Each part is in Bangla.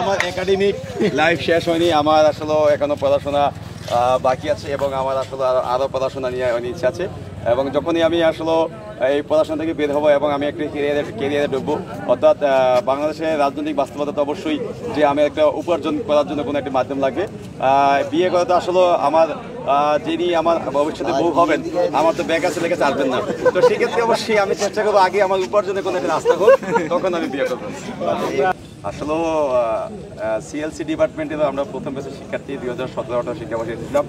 আমার একাডেমিক লাইফ শেষ হয়নি, আমার আসলে এখনো পড়াশোনা বাকি আছে এবং আমার আসলে আরও পড়াশোনা নিয়ে অনেক ইচ্ছা আছে। এবং যখনই আমি আসলে এই পড়াশোনা থেকে বের হবো এবং আমি একটা কেরিয়ারে ঢুকবো, অর্থাৎ বাংলাদেশের রাজনৈতিক বাস্তবতা তো অবশ্যই যে আমি একটা উপার্জন করার জন্য কোনো একটা মাধ্যম লাগবে। বিয়ে করা তো আসলে আমার যিনি আমার ভবিষ্যতে বউ হবেন, আমার তো ব্যাগ আছে লেগে চালবেন না, তো সেক্ষেত্রে অবশ্যই আমি চেষ্টা করবো আগে আমার উপার্জনের কোনো একটা রাস্তা হোক, তখন আমি বিয়ে করবো। আসলে সিএলসি ডিপার্টমেন্টে আমরা প্রথম বছর শিক্ষার্থী 2017-18 শিক্ষাবর্ষে এসেছিলাম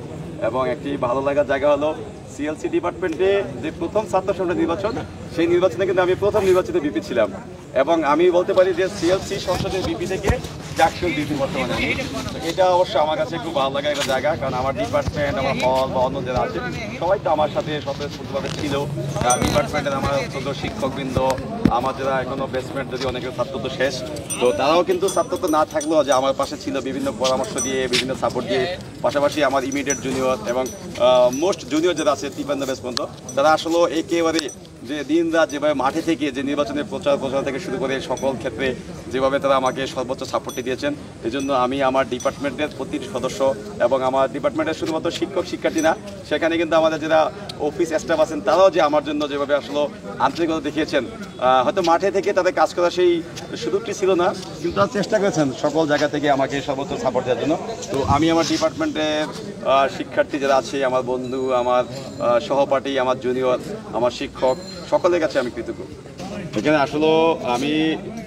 এবং একটি ভালো লাগার জায়গা হলো সিএলসি ডিপার্টমেন্টে যে প্রথম ছাত্র সংসদ নির্বাচন, সেই নির্বাচনে কিন্তু আমি প্রথম নির্বাচিত বিপি ছিলাম এবং আমি বলতে পারি যে সিএলসি সংসদের বিপি থেকে চাকসুর বিপি বর্তমানে। এটা অবশ্যই আমার কাছে খুব ভালো লাগা একটা জায়গা, কারণ আমার ডিপার্টমেন্ট, আমার হল বা অন্য যারা আছে সবাই তো আমার সাথে স্বতঃস্ফূর্তভাবে ছিল। ডিপার্টমেন্টের আমার ছোট শিক্ষকবৃন্দ, আমার যারা এখনো বেসমেন্ট যদি অনেকের ছাত্র তো শেষ, তো তারাও কিন্তু ছাত্র তো না থাকলেও যে আমার পাশে ছিল বিভিন্ন পরামর্শ দিয়ে, বিভিন্ন সাপোর্ট দিয়ে। পাশাপাশি আমার ইমিডিয়েট জুনিয়র এবং মোস্ট জুনিয়র যারা আছে টিপান্ন বেস পর্যন্ত, তারা আসলে একেবারে যে দিন রাত যেভাবে মাঠে থেকে যে নির্বাচনের প্রচার থেকে শুরু করে সকল ক্ষেত্রে যেভাবে তারা আমাকে সর্বোচ্চ সাপোর্টটি দিয়েছেন, এই জন্য আমি আমার ডিপার্টমেন্টের প্রতিটি সদস্য এবং আমার ডিপার্টমেন্টের শুধুমাত্র শিক্ষক শিক্ষার্থী না, সেখানে কিন্তু আমাদের যারা অফিস স্টাফ আছেন তারাও যে আমার জন্য যেভাবে আসলে আন্তরিকতা দেখিয়েছেন, হয়তো মাঠে থেকে তাদের কাজ করার সেই সুযোগটি ছিল না, কিন্তু তারা চেষ্টা করেছেন সকল জায়গা থেকে আমাকে সর্বোচ্চ সাপোর্ট দেওয়ার জন্য। তো আমি আমার ডিপার্টমেন্টের শিক্ষার্থী যারা আছে, আমার বন্ধু, আমার সহপাঠী, আমার জুনিয়র, আমার শিক্ষক, সকলের কাছে আমি কৃতজ্ঞ। এখানে আসলে আমি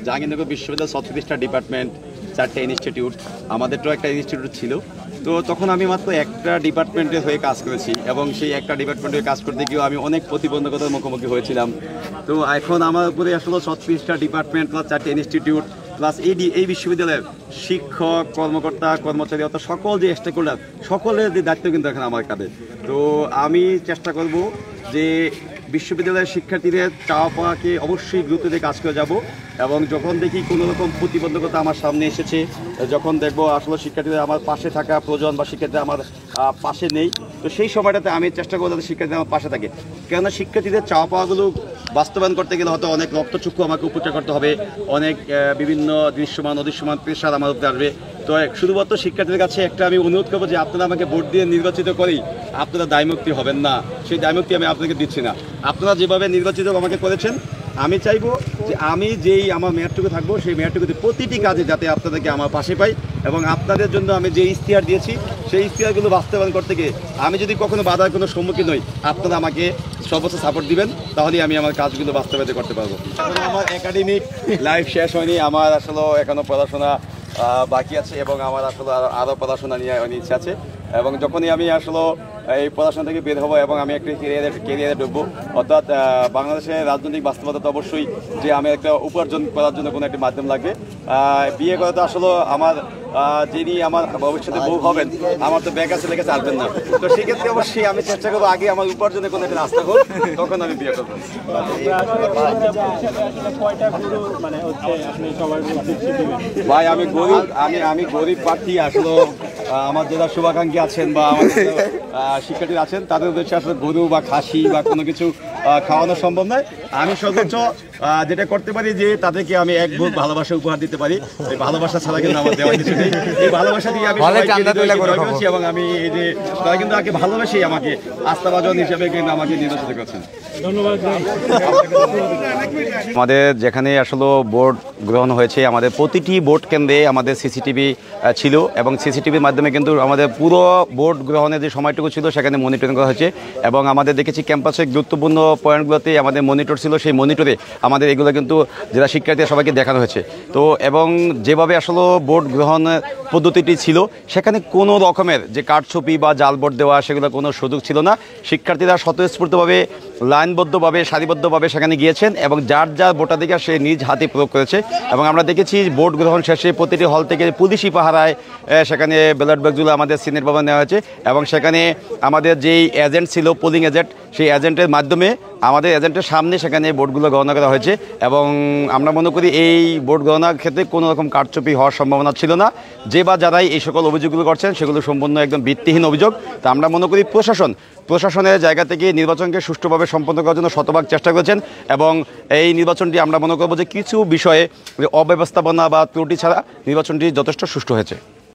জাহাঙ্গীরনগর বিশ্ববিদ্যালয় 36টা ডিপার্টমেন্ট, 4টে ইনস্টিটিউট, আমাদেরটাও একটা ইনস্টিটিউট ছিল। তো তখন আমি মাত্র একটা ডিপার্টমেন্টের হয়ে কাজ করেছি এবং সেই একটা ডিপার্টমেন্টে কাজ করতে গিয়েও আমি অনেক প্রতিবন্ধকতার মুখোমুখি হয়েছিলাম। তো এখন আমার উপরে আসলে 36টা ডিপার্টমেন্ট প্লাস 4টে ইনস্টিটিউট প্লাস এই বিশ্ববিদ্যালয়ের শিক্ষক, কর্মকর্তা, কর্মচারী, অর্থাৎ সকল যে স্টেক হোল্ডার, সকলের যে দায়িত্ব কিন্তু এখন আমার কাঁধে। তো আমি চেষ্টা করব যে বিশ্ববিদ্যালয়ের শিক্ষার্থীদের চাওয়া পাওয়াকে অবশ্যই গুরুত্ব দিয়ে কাজ করে যাব এবং যখন দেখি কোনো রকম প্রতিবন্ধকতা আমার সামনে এসেছে, যখন দেখব আসলে শিক্ষার্থীদের আমার পাশে থাকা প্রয়োজন বা শিক্ষার্থীরা আমার পাশে নেই, তো সেই সময়টাতে আমি চেষ্টা করব যাতে শিক্ষার্থীরা আমার পাশে থাকে। কেননা শিক্ষার্থীদের চাওয়া পাওয়াগুলো বাস্তবায়ন করতে গেলে হয়তো অনেক রক্তচক্ষু আমাকে উপচার করতে হবে, অনেক বিভিন্ন দৃশ্যমান অদৃশ্যমান প্রেশার আমার উপরে আসবে। তো শুধুমাত্র শিক্ষার্থীদের কাছে একটা আমি অনুরোধ করবো যে আপনারা আমাকে ভোট দিয়ে নির্বাচিত করেই আপনারা দায়মুক্তি হবেন না, সেই দায়মুক্তি আমি আপনাকে দিচ্ছি না। আপনারা যেভাবে নির্বাচিত আমাকে করেছেন, আমি চাইবো যে আমি যেই আমার মেয়াদটুকু থাকবো সেই মেয়াদটুকুতে প্রতিটি কাজে যাতে আপনাদেরকে আমার পাশে পাই এবং আপনাদের জন্য আমি যে ইশতেহার দিয়েছি সেই ইশতেহারগুলো বাস্তবায়ন করতে গিয়ে আমি যদি কখনো বাধার কোনো সম্মুখীন হই, আপনারা আমাকে সর্বোচ্চ সাপোর্ট দিবেন, তাহলেই আমি আমার কাজগুলো বাস্তবায়িত করতে পারবো। আমার একাডেমিক লাইফ শেষ হয়নি, আমার আসলে এখনো পড়াশোনা বাকি আছে এবং আমার আসলে আরও পড়াশোনা নিয়ে অনেক ইচ্ছা আছে। এবং যখনই আমি আসলে এই পড়াশোনা থেকে বের হবো এবং আমি একটা কেরিয়ারে ঢুকবো, অর্থাৎ বাংলাদেশের রাজনৈতিক বাস্তবতা তো অবশ্যই যে আমি একটা উপার্জন করার জন্য কোনো একটা মাধ্যম লাগবে। বিয়ে করা তো আসলে আমার যিনি আমার ভবিষ্যতে বউ হবেন, আমার তো ব্যাগ আছে লেগে চালবেন না, তো সেক্ষেত্রে অবশ্যই আমি চেষ্টা করবো আগে আমার উপার্জনের কোনো একটা রাস্তা হোক, তখন আমি বিয়ে করবো। ভাই আমি গরিব প্রার্থী, আসলে আমার যারা শুভাকাঙ্ক্ষী আছেন বা আমাদের শিক্ষার্থীরা আছেন তাদের উদ্দেশ্যে আসলে গরু বা খাসি বা কোনো কিছু খাওয়ানো সম্ভব নয়। আমি সর্বোচ্চ যেটা করতে পারি যে তাদেরকে আমি এক ভোট ভালোবাসা উপহার দিতে পারি। এই ভালোবাসা ছাড়া কিন্তু আমার দেওয়ার কিছু নেই। এই ভালোবাসা দিয়ে আমি এবং আমি এই যে তারা কিন্তু আগে ভালোবাসেই আমাকে আস্থাভাজন হিসেবে কিন্তু আমাকে নির্বাচিত করছেন। ধন্যবাদ। আমাদের যেখানে আসলে ভোট গ্রহণ হয়েছে, আমাদের প্রতিটি ভোট কেন্দ্রে আমাদের সিসিটিভি ছিল এবং সিসিটিভির মাধ্যমে কিন্তু আমাদের পুরো ভোট গ্রহণের যে সময়টুকু ছিল সেখানে মনিটরিং করা হয়েছে এবং আমাদের দেখেছি ক্যাম্পাসের গুরুত্বপূর্ণ পয়েন্টগুলোতে আমাদের মনিটর ছিল, সেই মনিটরে আমাদের এগুলো কিন্তু যারা শিক্ষার্থী সবাইকে দেখানো হয়েছে। তো এবং যেভাবে আসলে ভোট গ্রহণ পদ্ধতিটি ছিল সেখানে কোনো রকমের যে কারচুপি বা জাল ভোট দেওয়া সেগুলো কোনো সুযোগ ছিল না। শিক্ষার্থীরা স্বতঃস্ফূর্তভাবে লাইনবদ্ধভাবে সারিবদ্ধভাবে সেখানে গিয়েছেন এবং যার যার ভোটাধিকার সে নিজ হাতে প্রয়োগ করেছে এবং আমরা দেখেছি ভোট গ্রহণ শেষে প্রতিটি হল থেকে পুলিশি পাহারায় সেখানে ব্যালট ব্যাগগুলো আমাদের সিনেট ভবনে নেওয়া হয়েছে এবং সেখানে আমাদের যেই এজেন্ট ছিল পোলিং এজেন্ট, সেই এজেন্টের মাধ্যমে আমাদের এজেন্টের সামনে সেখানে ভোটগুলো গণনা করা হয়েছে এবং আমরা মনে করি এই ভোট গণনার ক্ষেত্রে কোনো রকম কারচুপি হওয়ার সম্ভাবনা ছিল না। যে বা যারাই এই সকল অভিযোগগুলো করছেন সেগুলো সম্পূর্ণ একদম ভিত্তিহীন অভিযোগ। তা আমরা মনে করি প্রশাসনের জায়গা থেকে নির্বাচনকে সুষ্ঠুভাবে সম্পন্ন করার জন্য শতভাগ চেষ্টা করেছেন এবং এই নির্বাচনটি আমরা মনে করব যে কিছু বিষয়ে অব্যবস্থাপনা বা ত্রুটি ছাড়া নির্বাচনটি যথেষ্ট সুষ্ঠু হয়েছে।